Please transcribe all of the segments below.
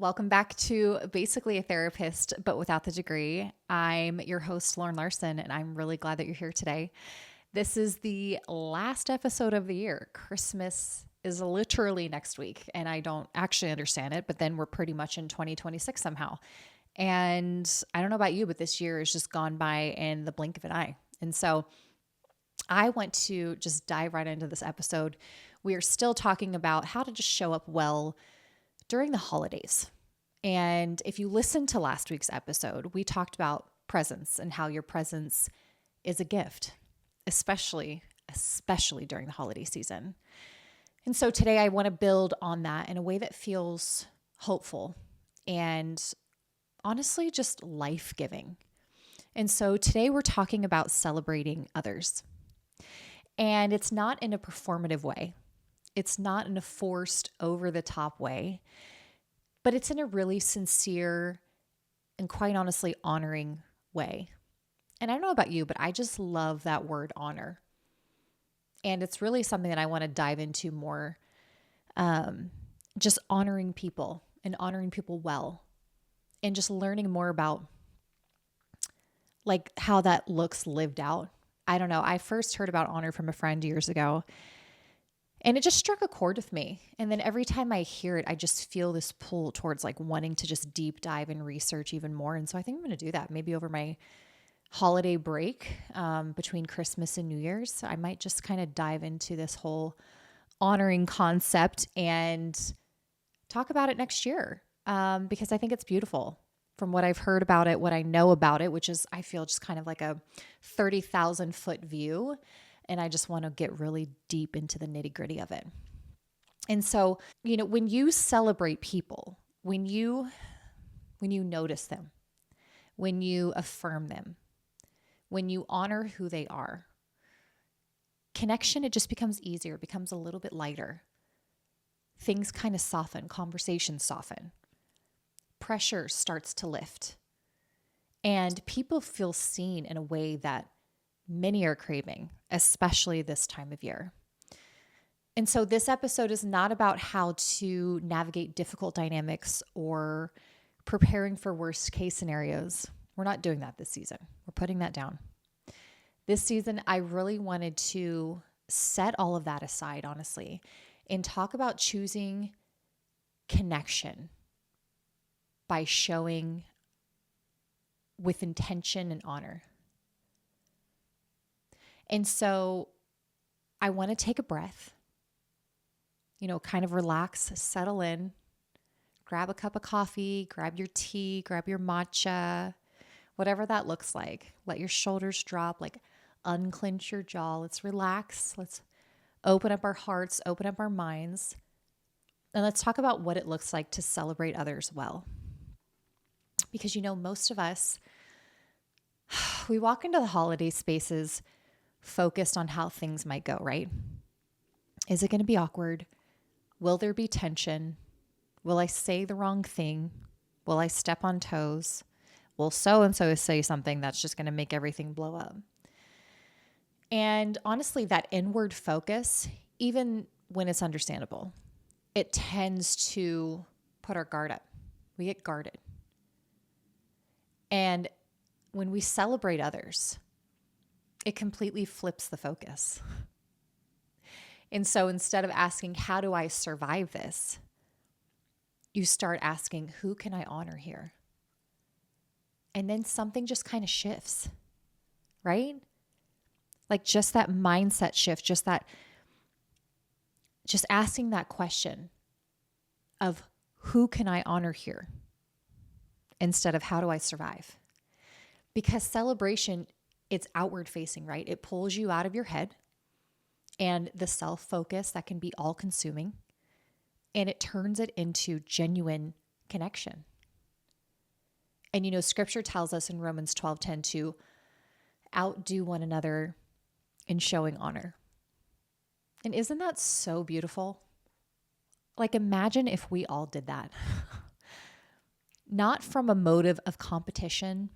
Welcome back to Basically a Therapist, but without the degree. I'm your host, Lauren Larson, and I'm really glad that you're here today. This is the last episode of the year. Christmas is literally next week, and I don't actually understand it, but then we're pretty much in 2026 somehow. And I don't know about you, but this year has just gone by in the blink of an eye. And so I want to just dive right into this episode. We are still talking about how to just show up well during the holidays. And if you listened to last week's episode, we talked about presence and how your presence is a gift, especially during the holiday season. And so today I want to build on that in a way that feels hopeful and honestly just life-giving. And so today we're talking about celebrating others. And it's not in a performative way. It's not in a forced, over-the-top way, but it's in a really sincere and quite honestly honoring way. And I don't know about you, but I just love that word honor. And it's really something that I want to dive into more, just honoring people and honoring people well, and just learning more about like how that looks lived out. I don't know. I first heard about honor from a friend years ago, and it just struck a chord with me. And then every time I hear it, I just feel this pull towards like wanting to just deep dive and research even more. And so I think I'm going to do that maybe over my holiday break between Christmas and New Year's. So I might just kind of dive into this whole honoring concept and talk about it next year because I think it's beautiful. From what I've heard about it, what I know about it, which is I feel just kind of like a 30,000 foot view. And I just want to get really deep into the nitty gritty of it. And so, when you celebrate people, when you notice them, when you affirm them, when you honor who they are, connection, it just becomes easier, it becomes a little bit lighter. Things kind of soften, conversations soften. Pressure starts to lift. And people feel seen in a way that many are craving, especially this time of year. And so this episode is not about how to navigate difficult dynamics or preparing for worst case scenarios. We're not doing that this season. We're putting that down. This season, I really wanted to set all of that aside, honestly, and talk about choosing connection by showing with intention and honor. And so I want to take a breath, kind of relax, settle in, grab a cup of coffee, grab your tea, grab your matcha, whatever that looks like. Let your shoulders drop, like unclench your jaw. Let's relax. Let's open up our hearts, open up our minds, and let's talk about what it looks like to celebrate others well. Because, most of us, we walk into the holiday spaces focused on how things might go, right? Is it going to be awkward? Will there be tension? Will I say the wrong thing? Will I step on toes? Will so-and-so say something that's just going to make everything blow up? And honestly, that inward focus, even when it's understandable, it tends to put our guard up. We get guarded. And when we celebrate others, it completely flips the focus. And so instead of asking, how do I survive this? You start asking, who can I honor here? And then something just kind of shifts, right? Like just that mindset shift, just asking that question of who can I honor here instead of how do I survive? Because celebration, it's outward facing, right? It pulls you out of your head and the self-focus that can be all consuming, and it turns it into genuine connection. And scripture tells us in Romans 12:10 to outdo one another in showing honor. And isn't that so beautiful? Like imagine if we all did that. Not from a motive of competition,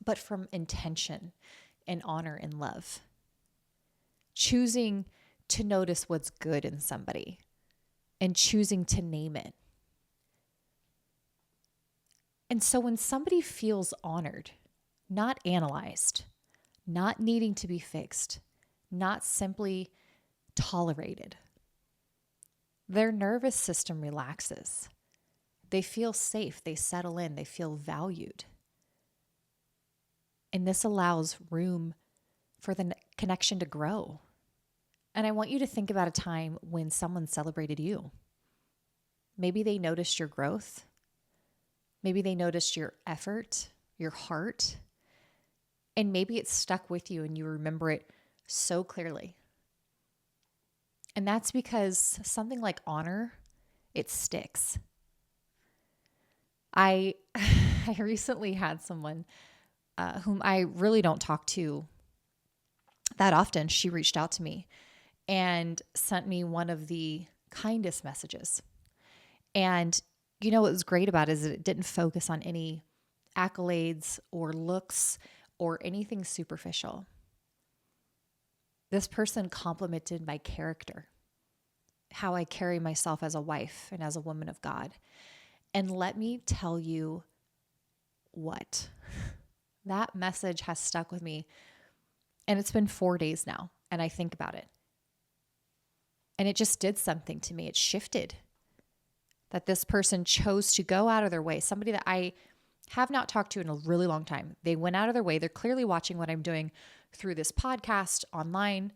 but from intention and honor and love. Choosing to notice what's good in somebody and choosing to name it. And so when somebody feels honored, not analyzed, not needing to be fixed, not simply tolerated, their nervous system relaxes. They feel safe, they settle in, they feel valued. And this allows room for the connection to grow. And I want you to think about a time when someone celebrated you. Maybe they noticed your growth. Maybe they noticed your effort, your heart. And maybe it stuck with you and you remember it so clearly. And that's because something like honor, it sticks. I I recently had someone whom I really don't talk to that often. She reached out to me and sent me one of the kindest messages. And you know what was great about it is that it didn't focus on any accolades or looks or anything superficial. This person complimented my character, how I carry myself as a wife and as a woman of God. And let me tell you what, that message has stuck with me. And it's been 4 days now, and I think about it. And it just did something to me. It shifted. That this person chose to go out of their way, somebody that I have not talked to in a really long time. They went out of their way. They're clearly watching what I'm doing through this podcast online.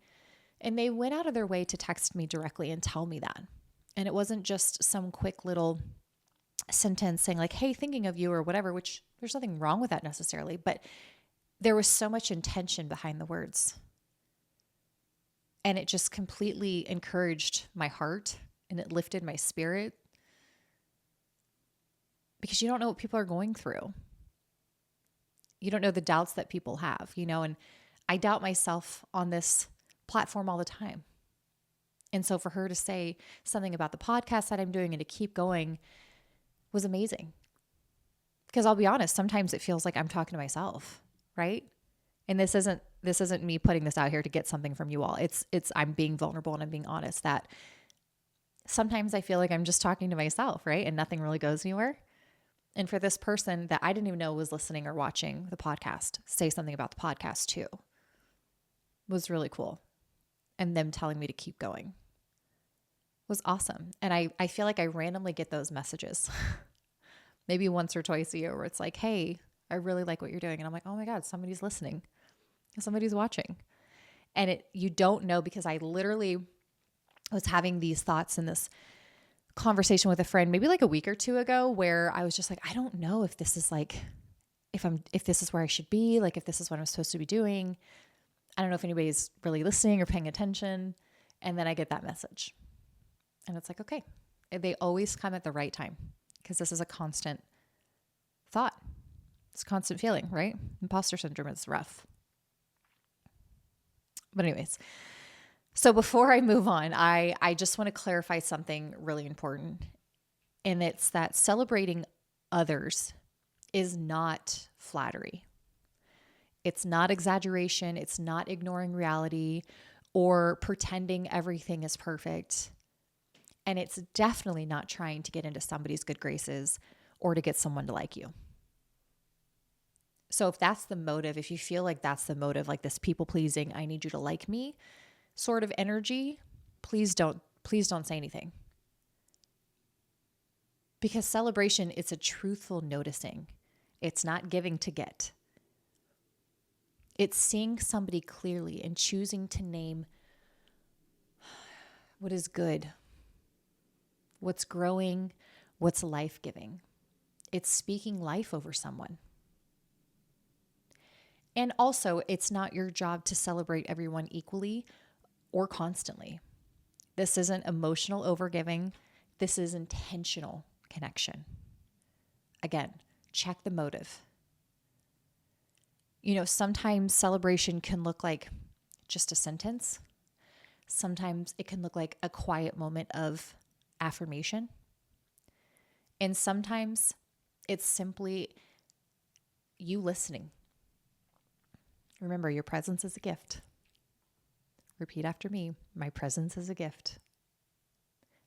And they went out of their way to text me directly and tell me that. And it wasn't just some quick little sentence saying like, hey, thinking of you or whatever, which there's nothing wrong with that necessarily. But there was so much intention behind the words. And it just completely encouraged my heart and it lifted my spirit. Because you don't know what people are going through. You don't know the doubts that people have, and I doubt myself on this platform all the time. And so for her to say something about the podcast that I'm doing and to keep going was amazing. Because I'll be honest, sometimes it feels like I'm talking to myself, right? And this isn't me putting this out here to get something from you all. It's I'm being vulnerable and I'm being honest that sometimes I feel like I'm just talking to myself, right? And nothing really goes anywhere. And for this person that I didn't even know was listening or watching the podcast say something about the podcast too was really cool. And them telling me to keep going was awesome. And I feel like I randomly get those messages maybe once or twice a year where it's like, hey, I really like what you're doing. And I'm like, oh my God, somebody's listening. Somebody's watching. And you don't know, because I literally was having these thoughts in this conversation with a friend maybe like a week or two ago where I was just like, I don't know if this is like, if this is where I should be, like if this is what I'm supposed to be doing. I don't know if anybody's really listening or paying attention. And then I get that message and it's like, okay, they always come at the right time because this is a constant thought. It's a constant feeling, right? Imposter syndrome is rough. But anyways, so before I move on, I just want to clarify something really important. And it's that celebrating others is not flattery. It's not exaggeration. It's not ignoring reality or pretending everything is perfect. And it's definitely not trying to get into somebody's good graces or to get someone to like you. So if that's the motive, if you feel like that's the motive, like this people pleasing, I need you to like me sort of energy, please don't say anything. Because celebration, it's a truthful noticing. It's not giving to get. It's seeing somebody clearly and choosing to name what is good, what's growing, what's life-giving. It's speaking life over someone. And also, it's not your job to celebrate everyone equally or constantly. This isn't emotional overgiving. This is intentional connection. Again, check the motive. Sometimes celebration can look like just a sentence. Sometimes it can look like a quiet moment of affirmation. And sometimes it's simply you listening. Remember, your presence is a gift. Repeat after me. My presence is a gift.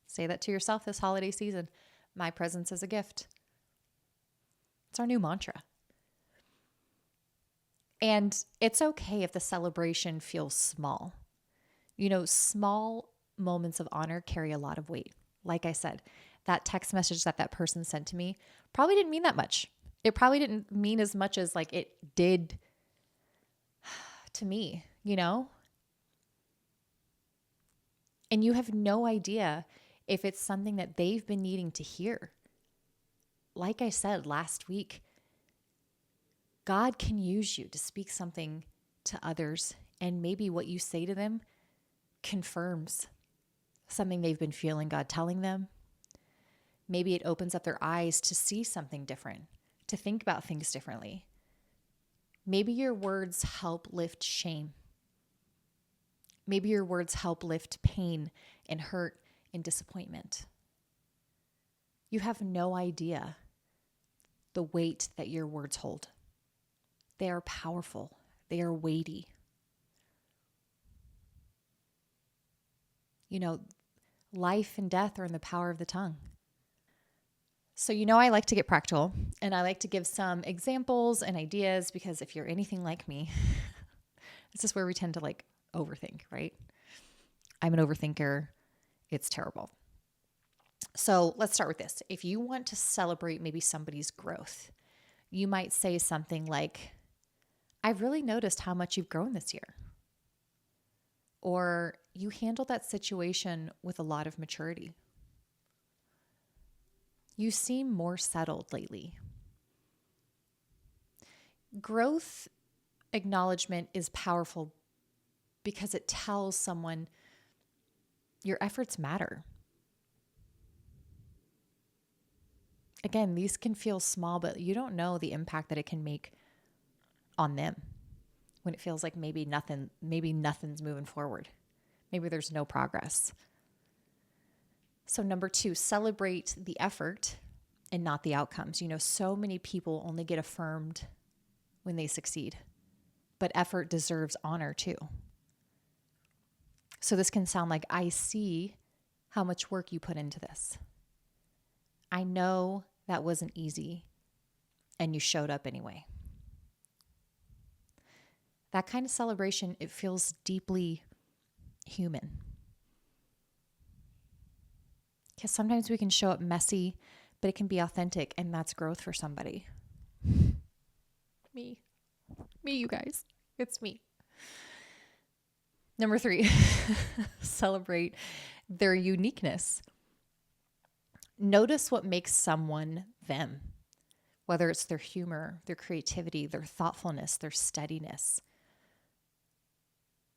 Say that to yourself this holiday season. My presence is a gift. It's our new mantra. And it's okay if the celebration feels small. Small moments of honor carry a lot of weight. Like I said, that text message that person sent to me probably didn't mean that much. It probably didn't mean as much as like it did to me. And you have no idea if it's something that they've been needing to hear. Like I said last week, God can use you to speak something to others, and maybe what you say to them confirms something they've been feeling God telling them. Maybe it opens up their eyes to see something different, to think about things differently. Maybe your words help lift shame. Maybe your words help lift pain and hurt and disappointment. You have no idea the weight that your words hold. They are powerful. They are weighty. Life and death are in the power of the tongue. So, I like to get practical, and I like to give some examples and ideas because if you're anything like me, this is where we tend to overthink, right? I'm an overthinker. It's terrible. So let's start with this. If you want to celebrate maybe somebody's growth, you might say something like, I've really noticed how much you've grown this year. Or you handled that situation with a lot of maturity. You seem more settled lately. Growth acknowledgement is powerful because it tells someone your efforts matter. Again, these can feel small, but you don't know the impact that it can make on them when it feels like maybe nothing's moving forward. Maybe there's no progress. So number 2, celebrate the effort and not the outcomes. So many people only get affirmed when they succeed, but effort deserves honor too. So this can sound like, I see how much work you put into this. I know that wasn't easy and you showed up anyway. That kind of celebration, it feels deeply human. Because sometimes we can show up messy, but it can be authentic, and that's growth for somebody. Me, you guys. It's me. Number 3, celebrate their uniqueness. Notice what makes someone them, whether it's their humor, their creativity, their thoughtfulness, their steadiness.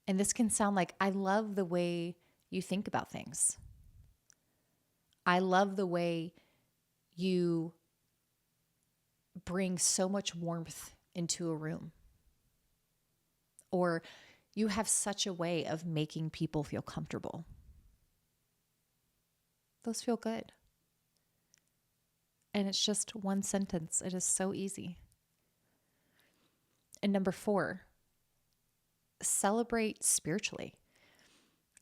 And this can sound like, I love the way you think about things. I love the way you bring so much warmth into a room. Or you have such a way of making people feel comfortable. Those feel good. And it's just one sentence. It is so easy. And number 4, celebrate spiritually.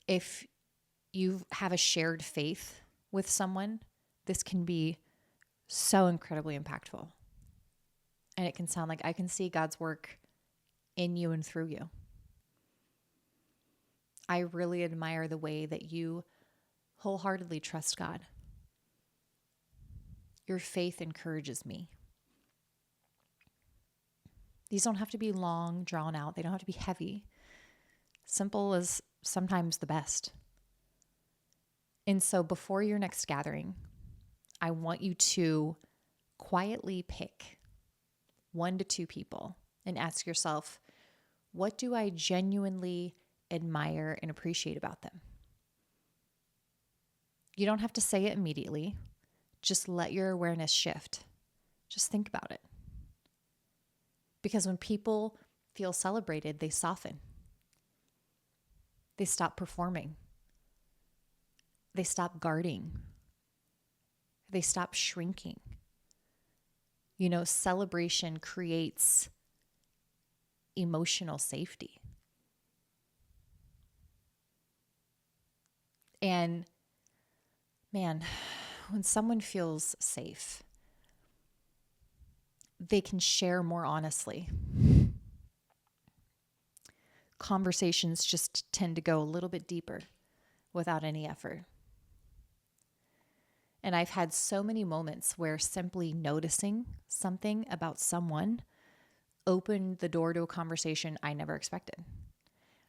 If you have a shared faith with someone, this can be so incredibly impactful. And it can sound like, I can see God's work in you and through you. I really admire the way that you wholeheartedly trust God. Your faith encourages me. These don't have to be long, drawn out. They don't have to be heavy. Simple is sometimes the best. And so before your next gathering, I want you to quietly pick 1 to 2 people and ask yourself, what do I genuinely admire and appreciate about them? You don't have to say it immediately. Just let your awareness shift. Just think about it. Because when people feel celebrated, they soften. They stop performing. They stop guarding. They stop shrinking. Celebration creates emotional safety. And man, when someone feels safe, they can share more honestly. Conversations just tend to go a little bit deeper without any effort. And I've had so many moments where simply noticing something about someone opened the door to a conversation I never expected.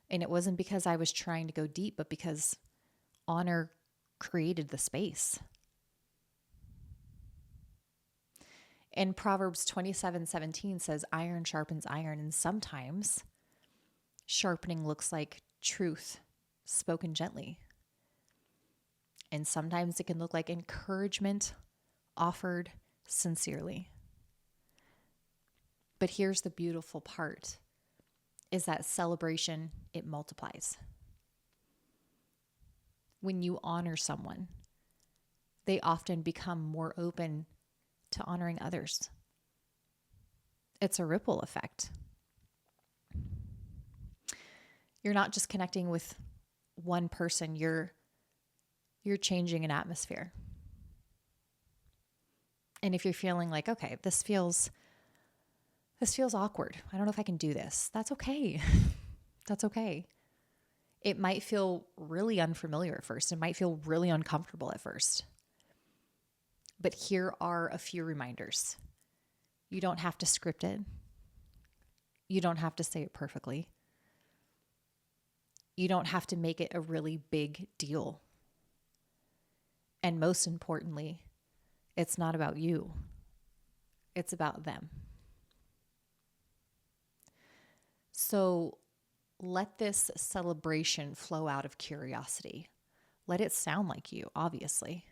And it wasn't because I was trying to go deep, but because honor created the space. And Proverbs 27:17 says, iron sharpens iron. And sometimes sharpening looks like truth spoken gently. And sometimes it can look like encouragement offered sincerely. But here's the beautiful part, is that celebration, it multiplies. When you honor someone, they often become more open to honoring others. It's a ripple effect. You're not just connecting with one person, you're changing an atmosphere. And if you're feeling like, okay, this feels awkward, I don't know if I can do this, that's okay. That's okay. It might feel really unfamiliar at first. It might feel really uncomfortable at first. But here are a few reminders. You don't have to script it. You don't have to say it perfectly. You don't have to make it a really big deal. And most importantly, it's not about you. It's about them. So let this celebration flow out of curiosity. Let it sound like you, obviously.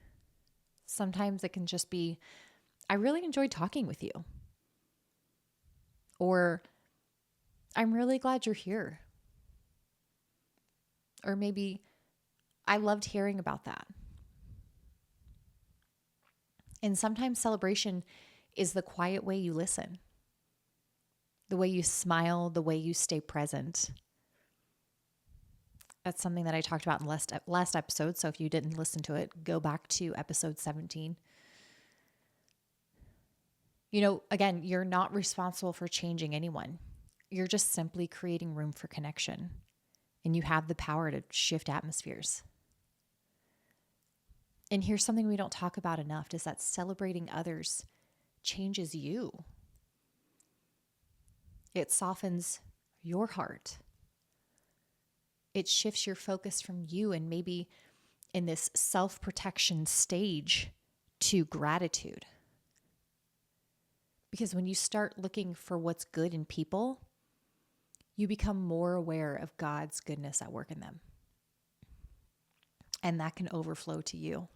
Sometimes it can just be, I really enjoyed talking with you. Or, I'm really glad you're here. Or maybe, I loved hearing about that. And sometimes celebration is the quiet way you listen, the way you smile, the way you stay present. That's something that I talked about in last episode. So if you didn't listen to it, go back to episode 17. You know, again, you're not responsible for changing anyone. You're just simply creating room for connection. And you have the power to shift atmospheres. And here's something we don't talk about enough, is that celebrating others changes you. It softens your heart. It shifts your focus from you and maybe in this self-protection stage to gratitude. Because when you start looking for what's good in people, you become more aware of God's goodness at work in them. And that can overflow to you.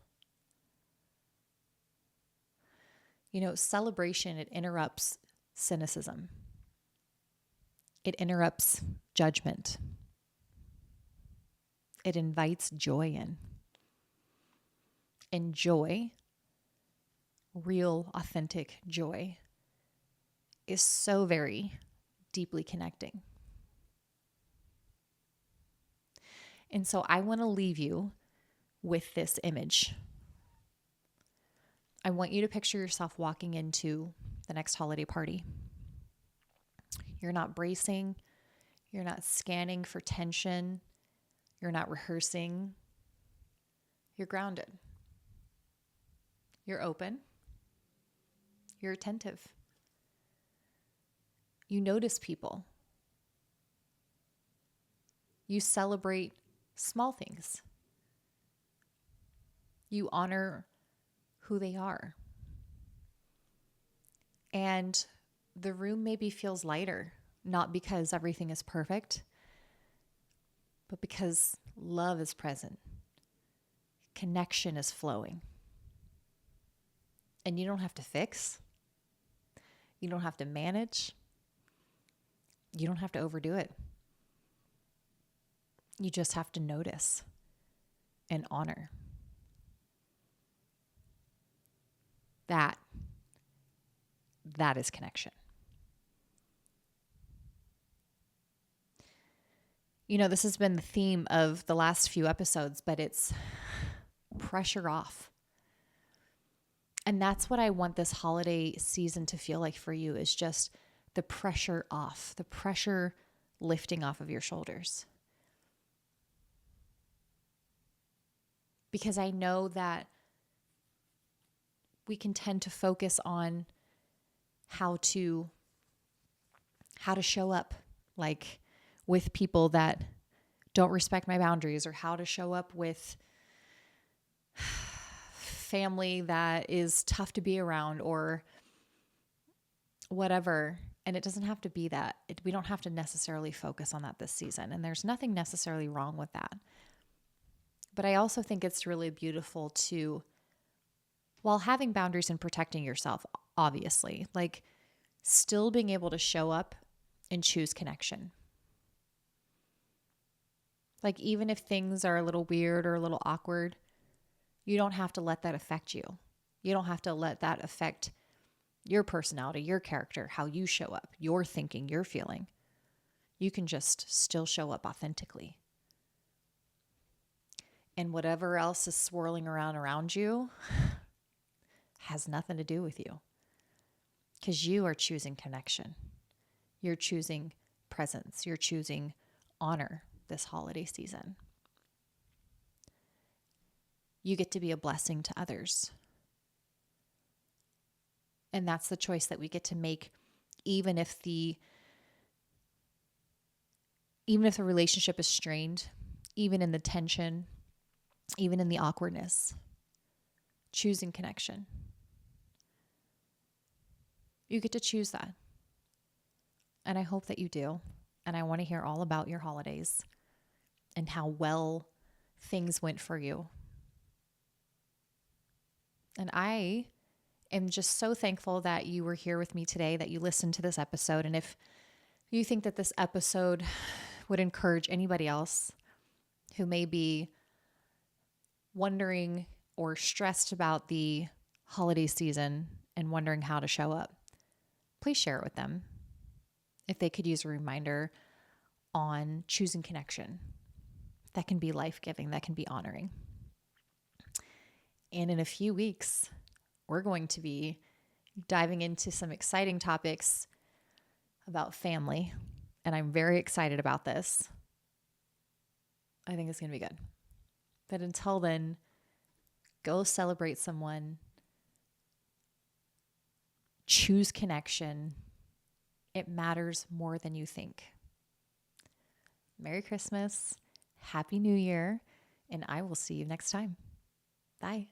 You know, celebration, it interrupts cynicism. It interrupts judgment. It invites joy in. And joy, real, authentic joy, is so very deeply connecting. And so I want to leave you with this image. I want you to picture yourself walking into the next holiday party. You're not bracing. You're not scanning for tension. You're not rehearsing. You're grounded. You're open. You're attentive. You notice people. You celebrate small things. You honor who they are. And the room maybe feels lighter, not because everything is perfect, but because love is present. Connection is flowing. And you don't have to fix. You don't have to manage. You don't have to overdo it. You just have to notice and honor. That is connection. You know, this has been the theme of the last few episodes, but it's pressure off. And that's what I want this holiday season to feel like for you, is just the pressure off, the pressure lifting off of your shoulders. Because I know that we can tend to focus on how to show up, like with people that don't respect my boundaries, or how to show up with family that is tough to be around, or whatever. And it doesn't have to be that. We don't have to necessarily focus on that this season. And there's nothing necessarily wrong with that. But I also think it's really beautiful to, while having boundaries and protecting yourself, obviously, like still being able to show up and choose connection. Like even if things are a little weird or a little awkward, you don't have to let that affect you. You don't have to let that affect your personality, your character, how you show up, your thinking, your feeling. You can just still show up authentically. And whatever else is swirling around you has nothing to do with you. Because you are choosing connection. You're choosing presence. You're choosing honor this holiday season. You get to be a blessing to others. And that's the choice that we get to make, even if the relationship is strained, even in the tension, even in the awkwardness. Choosing connection. You get to choose that. And I hope that you do. And I want to hear all about your holidays and how well things went for you. And I am just so thankful that you were here with me today, that you listened to this episode. And if you think that this episode would encourage anybody else who may be wondering or stressed about the holiday season and wondering how to show up, please share it with them. If they could use a reminder on choosing connection, that can be life-giving, that can be honoring. And in a few weeks, we're going to be diving into some exciting topics about family. And I'm very excited about this. I think it's going to be good. But until then, go celebrate someone. Choose connection. It matters more than you think. Merry Christmas. Happy New Year. And I will see you next time. Bye.